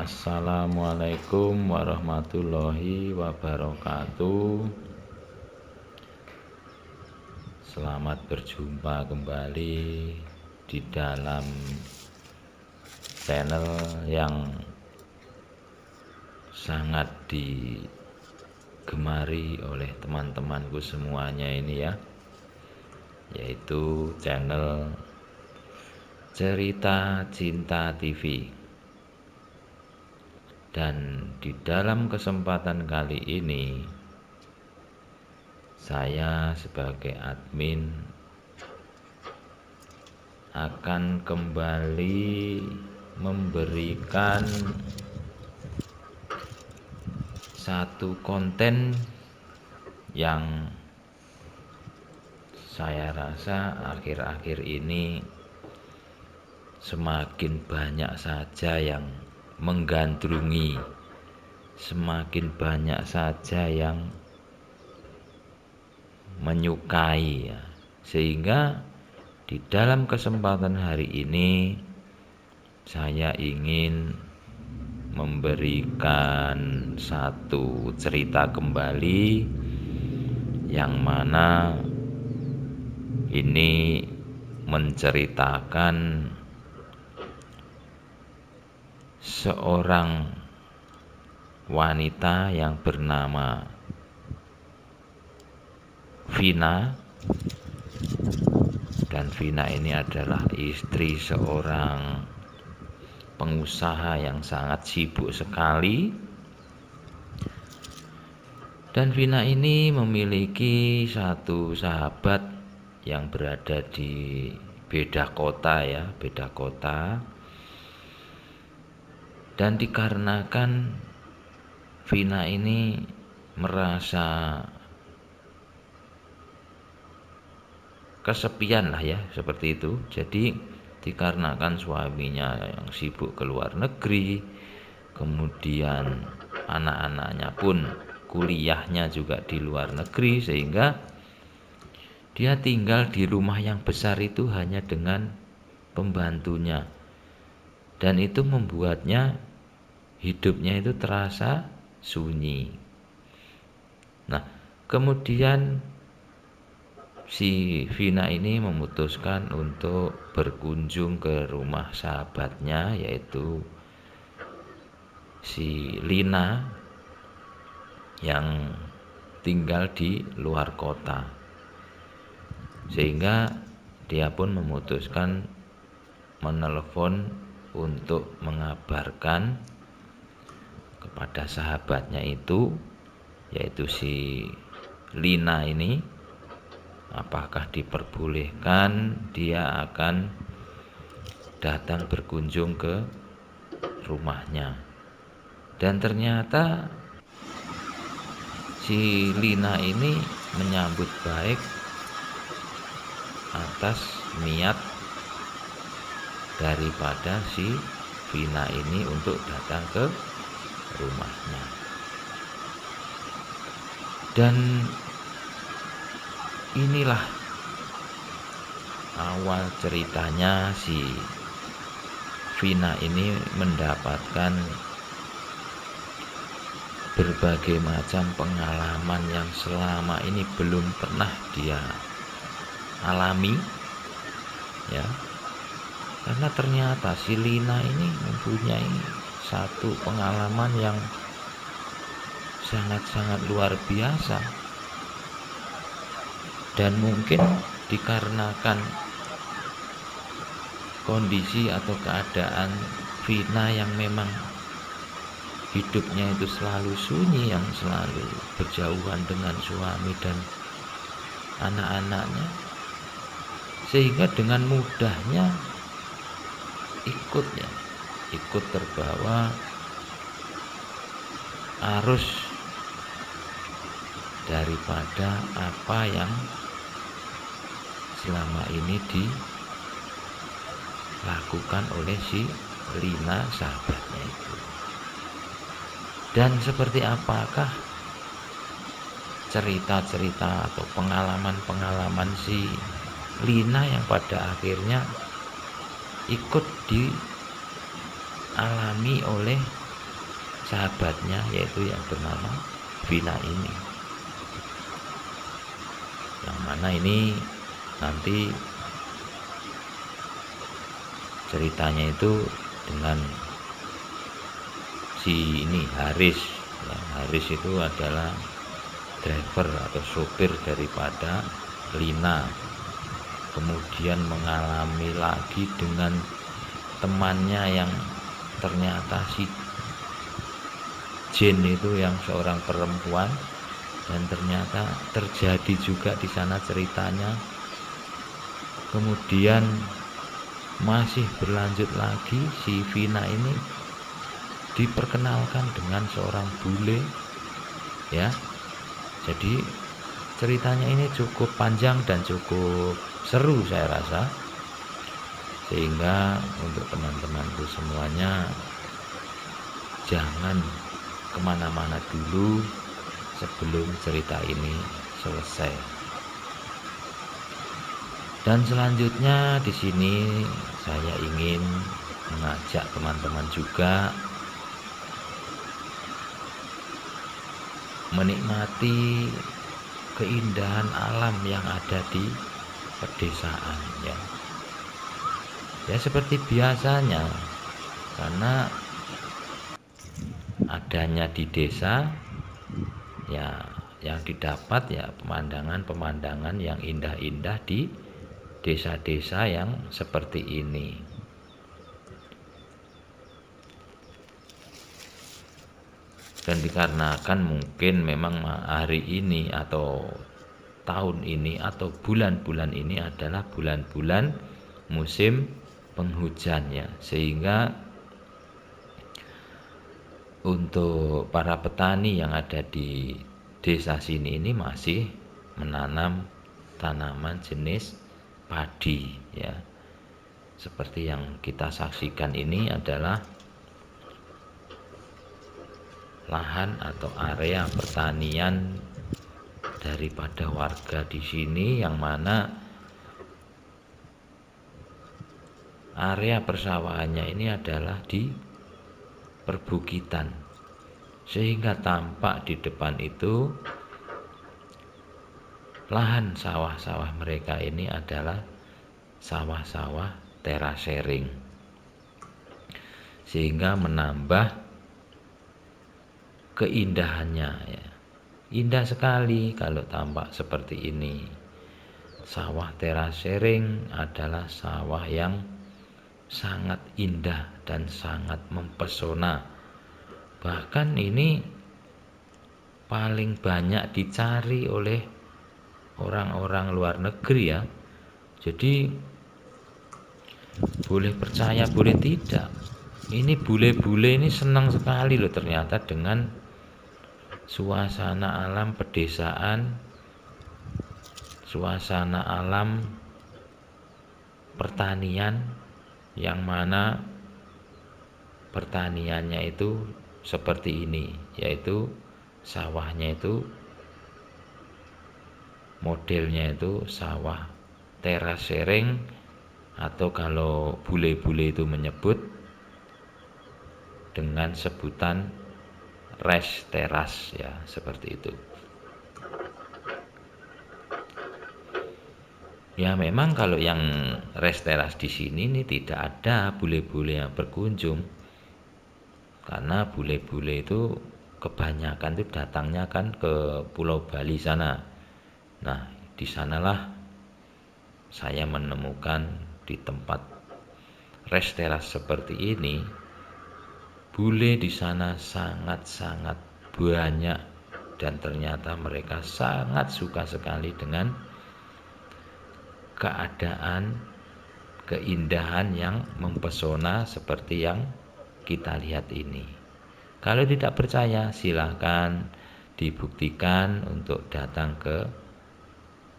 Assalamualaikum warahmatullahi wabarakatuh. Selamat berjumpa kembali di dalam channel yang sangat digemari oleh teman-temanku semuanya ini ya, yaitu channel Cerita Cinta TV. Dan di dalam kesempatan kali ini saya sebagai admin akan kembali memberikan satu konten yang saya rasa akhir-akhir ini semakin banyak saja yang menggandrungi, semakin banyak saja yang menyukai ya. Sehingga di dalam kesempatan hari ini saya ingin memberikan satu cerita kembali yang mana ini menceritakan seorang wanita yang bernama Vina, dan Vina ini adalah istri seorang pengusaha yang sangat sibuk sekali. Dan Vina ini memiliki satu sahabat yang berada di beda kota ya, beda kota. Dan dikarenakan Vina ini merasa kesepian lah ya, seperti itu. Jadi dikarenakan suaminya yang sibuk ke luar negeri, kemudian anak-anaknya pun kuliahnya juga di luar negeri, sehingga dia tinggal di rumah yang besar itu hanya dengan pembantunya. Dan itu membuatnya hidupnya itu terasa sunyi. Nah, kemudian si Vina ini memutuskan untuk berkunjung ke rumah sahabatnya, yaitu si Lina yang tinggal di luar kota. Sehingga dia pun memutuskan menelepon untuk mengabarkan kepada sahabatnya itu, yaitu si Lina ini, apakah diperbolehkan dia akan datang berkunjung ke rumahnya. Dan ternyata si Lina ini menyambut baik atas niat daripada si Vina ini untuk datang ke rumahnya. Dan inilah awal ceritanya si Vina ini mendapatkan berbagai macam pengalaman yang selama ini belum pernah dia alami ya. Karena ternyata si Lina ini mempunyai satu pengalaman yang sangat-sangat luar biasa. Dan mungkin dikarenakan kondisi atau keadaan Vina yang memang hidupnya itu selalu sunyi, yang selalu berjauhan dengan suami dan anak-anaknya, sehingga dengan mudahnya ikut terbawa arus daripada apa yang selama ini dilakukan oleh si Lina sahabatnya itu. Dan seperti apakah cerita-cerita atau pengalaman-pengalaman si Lina yang pada akhirnya ikut dialami oleh sahabatnya, yaitu yang bernama Vina ini, yang mana ini nanti ceritanya itu dengan si ini Haris ya. Haris itu adalah driver atau sopir daripada Lina, kemudian mengalami lagi dengan temannya yang ternyata si Jin itu yang seorang perempuan, dan ternyata terjadi juga di sana ceritanya. Kemudian masih berlanjut lagi, si Vina ini diperkenalkan dengan seorang bule ya. Jadi ceritanya ini cukup panjang dan cukup seru saya rasa, sehingga untuk teman-temanku semuanya jangan kemana-mana dulu sebelum cerita ini selesai. Dan selanjutnya di sini saya ingin mengajak teman-teman juga menikmati keindahan alam yang ada di pedesaan ya. Ya seperti biasanya, karena adanya di desa ya, yang didapat ya pemandangan-pemandangan yang indah-indah di desa-desa yang seperti ini. Dan dikarenakan mungkin memang hari ini atau tahun ini atau bulan-bulan ini adalah bulan-bulan musim penghujan ya, sehingga untuk para petani yang ada di desa sini ini masih menanam tanaman jenis padi ya. Seperti yang kita saksikan ini adalah lahan atau area pertanian daripada warga di sini, yang mana area persawahannya ini adalah di perbukitan, sehingga tampak di depan itu lahan sawah-sawah mereka ini adalah sawah-sawah terasering, sehingga menambah keindahannya ya. Indah sekali kalau tampak seperti ini. Sawah terasering adalah sawah yang sangat indah dan sangat mempesona. Bahkan ini paling banyak dicari oleh orang-orang luar negeri ya. Jadi boleh percaya boleh tidak, ini bule-bule ini senang sekali loh ternyata dengan suasana alam pedesaan, suasana alam pertanian, yang mana pertaniannya itu seperti ini, yaitu sawahnya itu modelnya itu sawah terasering, atau kalau bule-bule itu menyebut dengan sebutan res teras ya, seperti itu. Ya memang kalau yang res teras di sini ini tidak ada bule-bule yang berkunjung, karena bule-bule itu kebanyakan itu datangnya kan ke Pulau Bali sana. Nah di sanalah saya menemukan di tempat res teras seperti ini, bule di sana sangat-sangat banyak, dan ternyata mereka sangat suka sekali dengan keadaan keindahan yang mempesona seperti yang kita lihat ini. Kalau tidak percaya silahkan dibuktikan untuk datang ke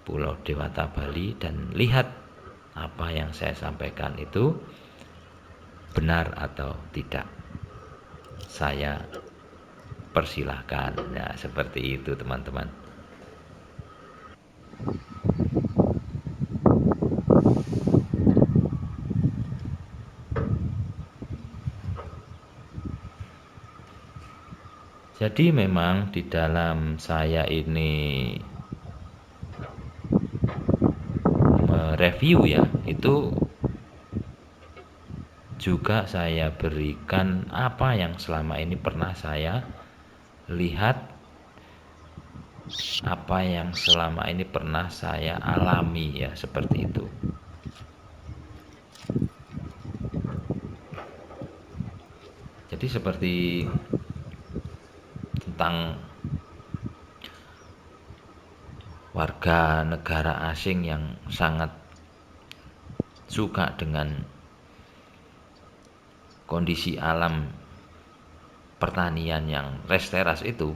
Pulau Dewata Bali dan lihat apa yang saya sampaikan itu benar atau tidak. Saya persilahkan ya, seperti itu teman-teman. Jadi memang di dalam saya ini mereview ya, itu juga saya berikan apa yang selama ini pernah saya lihat, apa yang selama ini pernah saya alami ya, seperti itu. Jadi seperti tentang warga negara asing yang sangat suka dengan kondisi alam pertanian yang resteras itu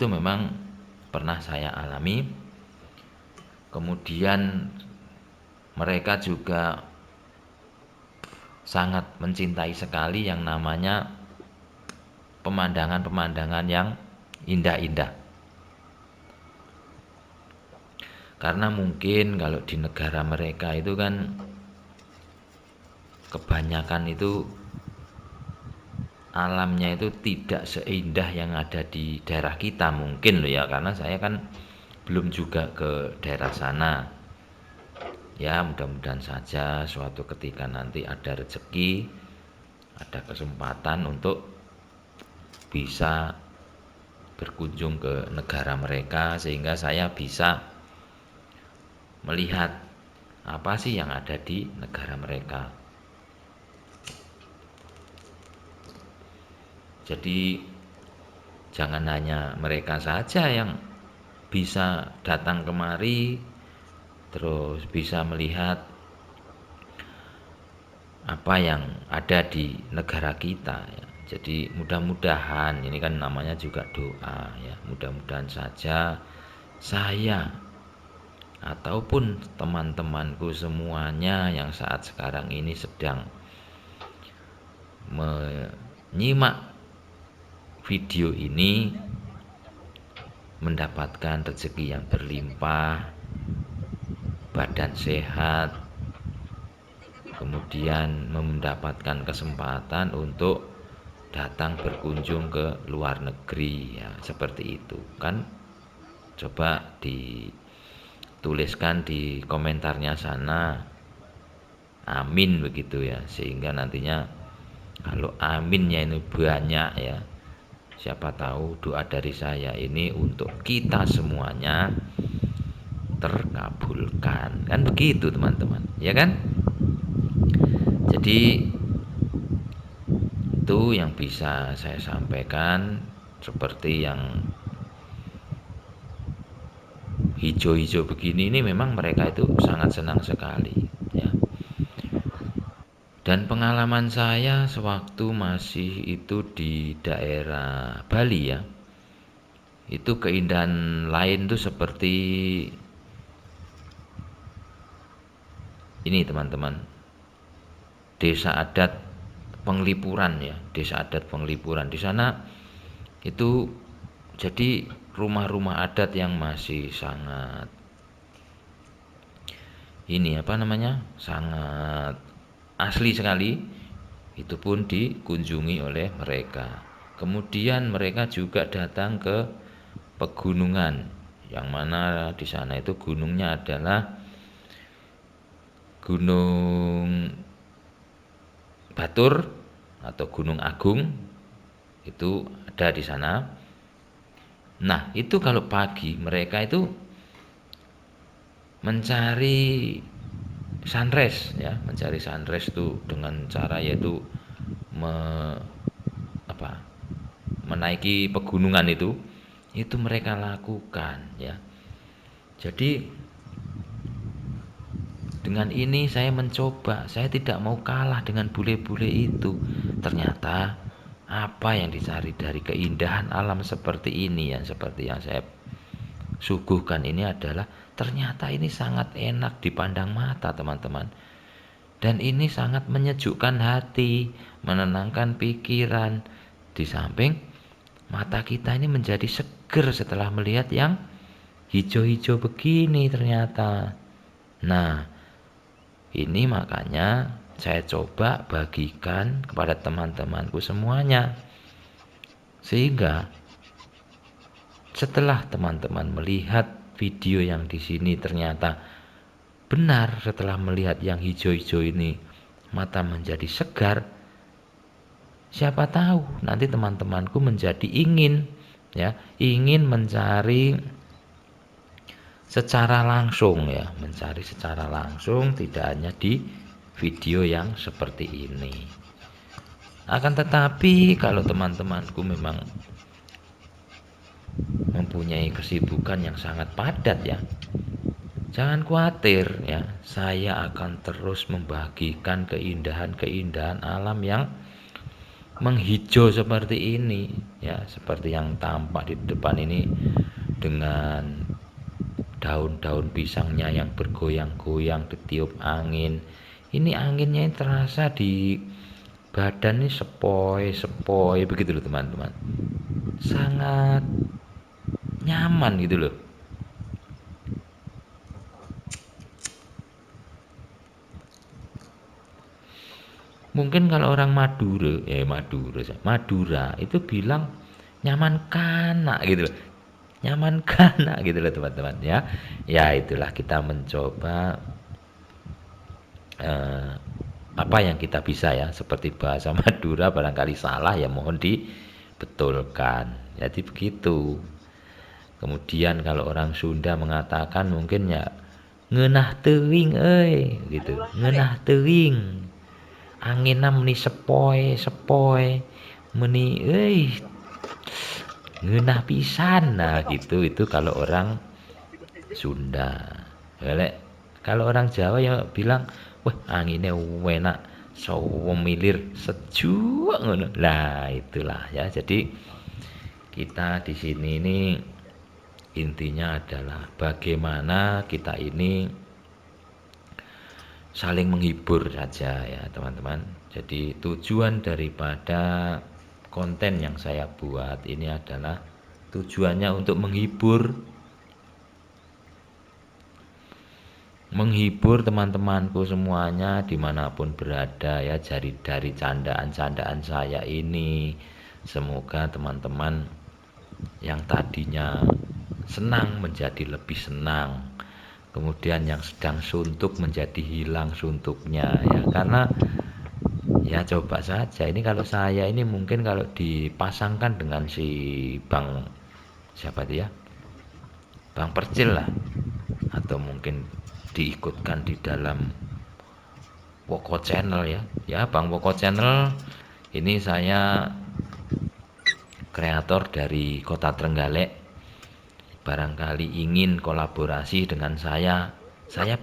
memang pernah saya alami. Kemudian mereka juga sangat mencintai sekali yang namanya pemandangan-pemandangan yang indah-indah. Karena mungkin kalau di negara mereka itu kan kebanyakan itu alamnya itu tidak seindah yang ada di daerah kita mungkin loh ya, karena saya kan belum juga ke daerah sana. Ya mudah-mudahan saja suatu ketika nanti ada rezeki, ada kesempatan untuk bisa berkunjung ke negara mereka, sehingga saya bisa melihat apa sih yang ada di negara mereka. Jadi jangan hanya mereka saja yang bisa datang kemari terus bisa melihat apa yang ada di negara kita ya. Jadi mudah-mudahan, ini kan namanya juga doa ya, mudah-mudahan saja saya ataupun teman-temanku semuanya yang saat sekarang ini sedang menyimak video ini mendapatkan rezeki yang berlimpah, badan sehat, kemudian mendapatkan kesempatan untuk datang berkunjung ke luar negeri ya, seperti itu kan. Coba dituliskan di komentarnya sana, amin begitu ya, sehingga nantinya kalau aminnya ini banyak ya, siapa tahu doa dari saya ini untuk kita semuanya terkabulkan, kan begitu teman-teman ya kan. Jadi itu yang bisa saya sampaikan. Seperti yang hijau-hijau begini ini memang mereka itu sangat senang sekali ya. Dan pengalaman saya sewaktu masih itu di daerah Bali ya, itu keindahan lain tuh seperti ini teman-teman, desa adat Penglipuran ya, desa adat Penglipuran. Di sana itu jadi rumah-rumah adat yang masih sangat ini apa namanya, sangat asli sekali. Itu pun dikunjungi oleh mereka. Kemudian mereka juga datang ke pegunungan, yang mana di sana itu gunungnya adalah Gunung Batur atau Gunung Agung, itu ada di sana. Nah, itu kalau pagi mereka itu mencari sunrise ya, mencari sunrise itu dengan cara yaitu me, apa, menaiki pegunungan itu mereka lakukan ya. Jadi dengan ini saya mencoba, saya tidak mau kalah dengan bule-bule itu. Ternyata apa yang dicari dari keindahan alam seperti ini yang seperti yang saya suguhkan ini adalah ternyata ini sangat enak dipandang mata teman-teman. Dan ini sangat menyejukkan hati, menenangkan pikiran. Di samping mata kita ini menjadi seger setelah melihat yang hijau-hijau begini ternyata. Nah, ini makanya saya coba bagikan kepada teman-temanku semuanya. Sehingga Setelah teman-teman melihat video yang di sini ternyata benar, setelah melihat yang hijau-hijau ini mata menjadi segar, siapa tahu nanti teman-temanku menjadi ingin mencari secara langsung ya, mencari secara langsung, tidak hanya di video yang seperti ini. Akan tetapi kalau teman-temanku memang mempunyai kesibukan yang sangat padat ya, jangan khawatir ya, saya akan terus membagikan keindahan-keindahan alam yang menghijau seperti ini ya, seperti yang tampak di depan ini dengan daun-daun pisangnya yang bergoyang-goyang ditiup angin. Ini anginnya terasa di badan ini sepoi-sepoi begitu loh teman-teman. Sangat nyaman gitu loh. Mungkin kalau orang Madura itu bilang nyaman kana gitu loh. Nyaman kana gitu loh teman-teman ya. Ya itulah kita mencoba apa yang kita bisa ya, seperti bahasa Madura barangkali salah ya mohon dibetulkan. Jadi begitu. Kemudian kalau orang Sunda mengatakan mungkin ya ngeunah teuing gitu. Ngeunah teuing. Anginna meni sepoi-sepoi. Meni ngeunah pisan. Nah, gitu itu kalau orang Sunda. Kalau orang Jawa ya bilang, "Wah, anginnya enak, sewemilir sejuk ngono." Lah, itulah ya. Jadi kita di sini ini intinya adalah bagaimana kita ini saling menghibur saja ya, teman-teman. Jadi tujuan daripada konten yang saya buat ini adalah tujuannya untuk menghibur teman-temanku semuanya dimanapun berada ya, dari candaan-candaan saya ini. Semoga teman-teman yang tadinya senang menjadi lebih senang, kemudian yang sedang suntuk menjadi hilang suntuknya ya, karena ya coba saja ini kalau saya ini mungkin kalau dipasangkan dengan si Bang siapa dia, Bang Percil lah, atau mungkin diikutkan di dalam Woko Channel ya Bang Woko Channel ini saya kreator dari Kota Trenggalek, barangkali ingin kolaborasi dengan saya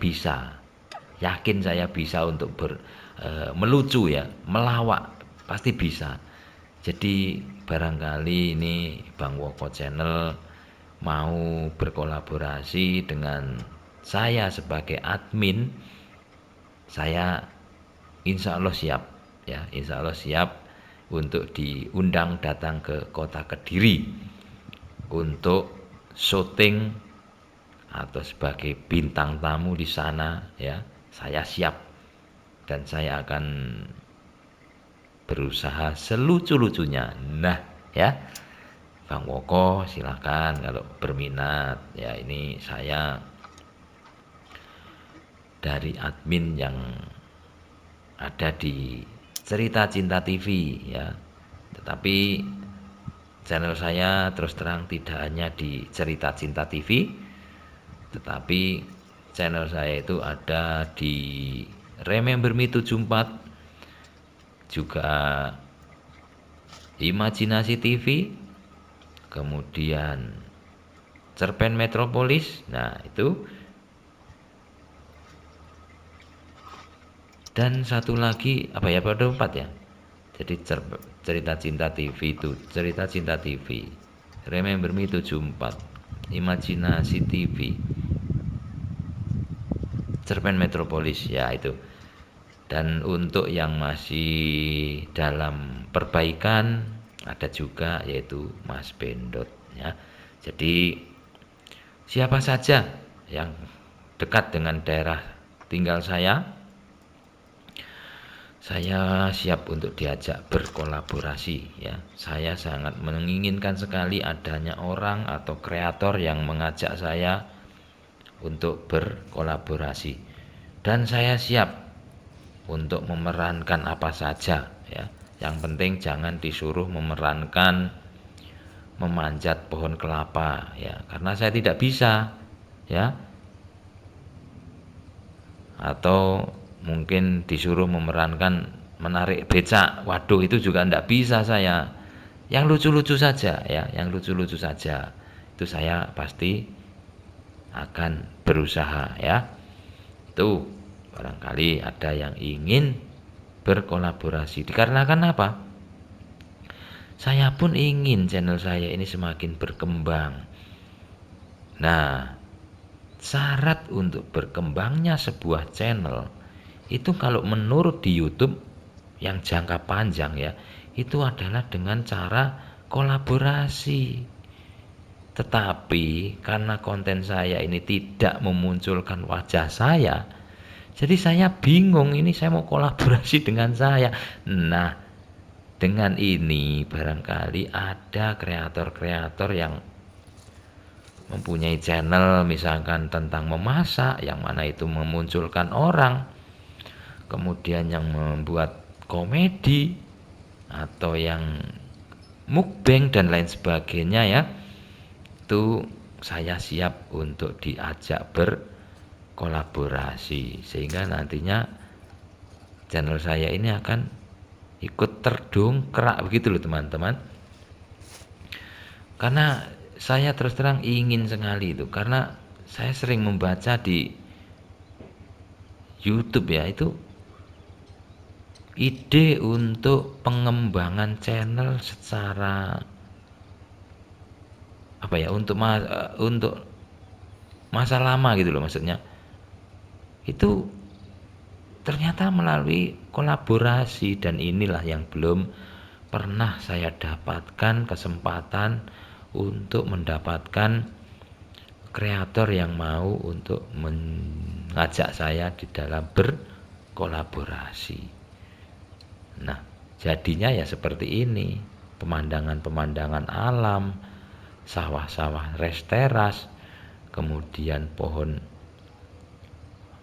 bisa, yakin saya bisa untuk melucu ya, melawak pasti bisa. Jadi barangkali ini Bang Woko Channel mau berkolaborasi dengan saya sebagai admin, saya insya Allah siap ya, insya Allah siap untuk diundang datang ke kota Kediri untuk syuting atau sebagai bintang tamu di sana ya. Saya siap dan saya akan berusaha selucu-lucunya. Nah ya, Bang Woko silakan kalau berminat ya, ini saya dari admin yang ada di Cerita Cinta TV ya. Tetapi channel saya terus terang tidak hanya di Cerita Cinta TV, tetapi channel saya itu ada di Remember Me 74, juga Imajinasi TV, kemudian Cerpen Metropolis. Nah, itu. Dan satu lagi apa ya, pada 4 ya. Jadi Cerita Cinta TV itu, Cerita Cinta TV, Remember Me 74, Imajinasi TV, Cerpen Metropolis ya itu. Dan untuk yang masih dalam perbaikan ada juga yaitu Mas Bendot ya. Jadi siapa saja yang dekat dengan daerah tinggal saya, saya siap untuk diajak berkolaborasi ya. Saya sangat menginginkan sekali adanya orang atau kreator yang mengajak saya untuk berkolaborasi. Dan saya siap untuk memerankan apa saja ya. Yang penting jangan disuruh memerankan memanjat pohon kelapa ya, karena saya tidak bisa ya. Atau mungkin disuruh memerankan menarik becak, waduh itu juga tidak bisa saya. Yang lucu-lucu saja ya, yang lucu-lucu saja itu saya pasti akan berusaha ya. Itu barangkali ada yang ingin berkolaborasi, dikarenakan apa? Saya pun ingin channel saya ini semakin berkembang. Nah, syarat untuk berkembangnya sebuah channel itu kalau menurut di YouTube yang jangka panjang ya, itu adalah dengan cara kolaborasi. Tetapi karena konten saya ini tidak memunculkan wajah saya, jadi saya bingung ini saya mau kolaborasi dengan saya. Nah, dengan ini barangkali ada kreator-kreator yang mempunyai channel misalkan tentang memasak, yang mana itu memunculkan orang, kemudian yang membuat komedi atau yang mukbang dan lain sebagainya ya, itu saya siap untuk diajak berkolaborasi, sehingga nantinya channel saya ini akan ikut terdongkrak begitu loh teman-teman. Karena saya terus terang ingin sekali itu, karena saya sering membaca di YouTube ya, itu ide untuk pengembangan channel secara apa ya, untuk masa lama gitu loh maksudnya. Itu ternyata melalui kolaborasi, dan inilah yang belum pernah saya dapatkan kesempatan untuk mendapatkan kreator yang mau untuk mengajak saya di dalam berkolaborasi. Nah, jadinya ya seperti ini, pemandangan-pemandangan alam, sawah-sawah res teras, kemudian pohon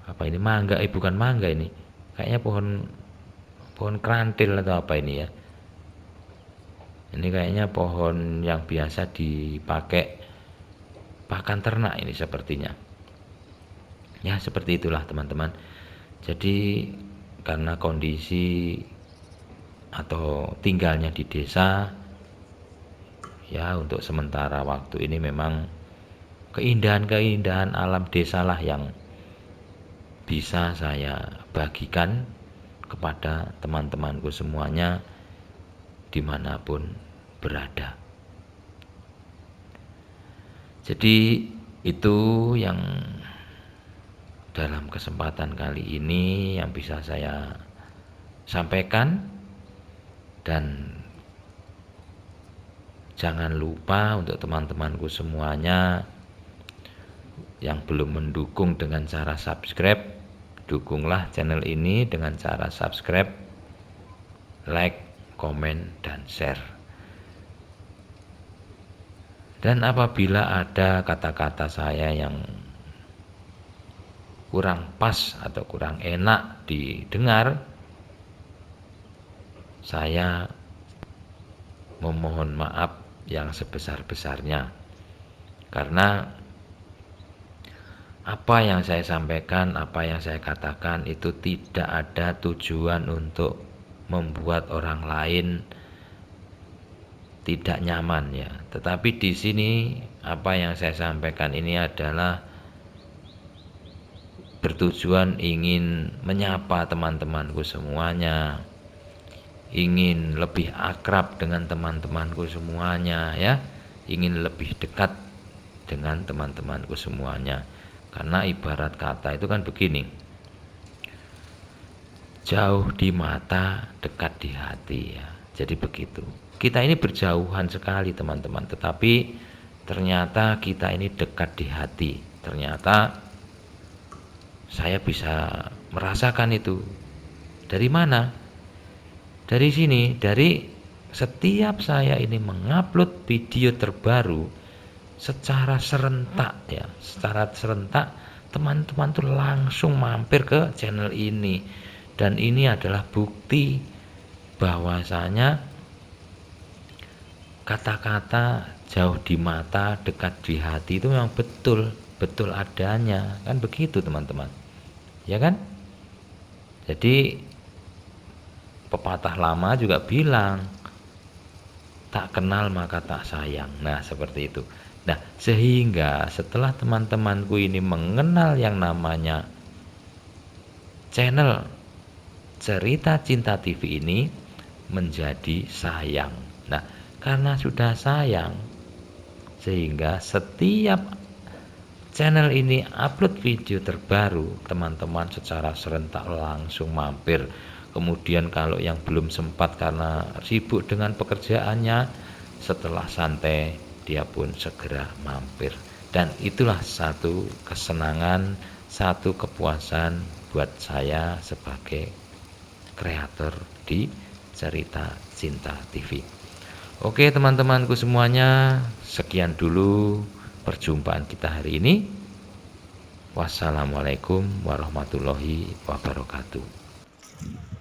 apa ini, mangga, bukan mangga ini, kayaknya pohon kerantil atau apa ini ya. Ini kayaknya pohon yang biasa dipakai pakan ternak ini sepertinya. Ya seperti itulah teman-teman. Jadi karena kondisi atau tinggalnya di desa ya, untuk sementara waktu ini memang keindahan-keindahan alam desa lah yang bisa saya bagikan kepada teman-temanku semuanya dimanapun berada. Jadi itu yang dalam kesempatan kali ini yang bisa saya sampaikan, dan jangan lupa untuk teman-temanku semuanya yang belum mendukung dengan cara subscribe, dukunglah channel ini dengan cara subscribe, like, komen, dan share. Dan apabila ada kata-kata saya yang kurang pas atau kurang enak didengar, saya memohon maaf yang sebesar-besarnya, karena apa yang saya sampaikan, apa yang saya katakan itu tidak ada tujuan untuk membuat orang lain tidak nyaman ya. Tetapi di sini apa yang saya sampaikan ini adalah bertujuan ingin menyapa teman-temanku semuanya, ingin lebih akrab dengan teman-temanku semuanya ya, ingin lebih dekat dengan teman-temanku semuanya. Karena ibarat kata itu kan begini, jauh di mata, dekat di hati ya. Jadi begitu. Kita ini berjauhan sekali teman-teman, tetapi ternyata kita ini dekat di hati. Ternyata saya bisa merasakan itu. Dari mana? Dari sini, dari setiap saya ini mengupload video terbaru secara serentak ya, secara serentak teman-teman tuh langsung mampir ke channel ini, dan ini adalah bukti bahwasanya kata-kata jauh di mata dekat di hati itu memang betul betul adanya, kan begitu teman-teman, ya kan? Jadi pepatah lama juga bilang tak kenal maka tak sayang. Nah seperti itu. Nah sehingga setelah teman-temanku ini mengenal yang namanya channel Cerita Cinta TV ini, menjadi sayang. Nah karena sudah sayang, sehingga setiap channel ini upload video terbaru, teman-teman secara serentak langsung mampir. Kemudian kalau yang belum sempat karena sibuk dengan pekerjaannya, setelah santai dia pun segera mampir. Dan itulah satu kesenangan, satu kepuasan buat saya sebagai kreator di Cerita Cinta TV. Oke teman-temanku semuanya, sekian dulu perjumpaan kita hari ini. Wassalamualaikum warahmatullahi wabarakatuh.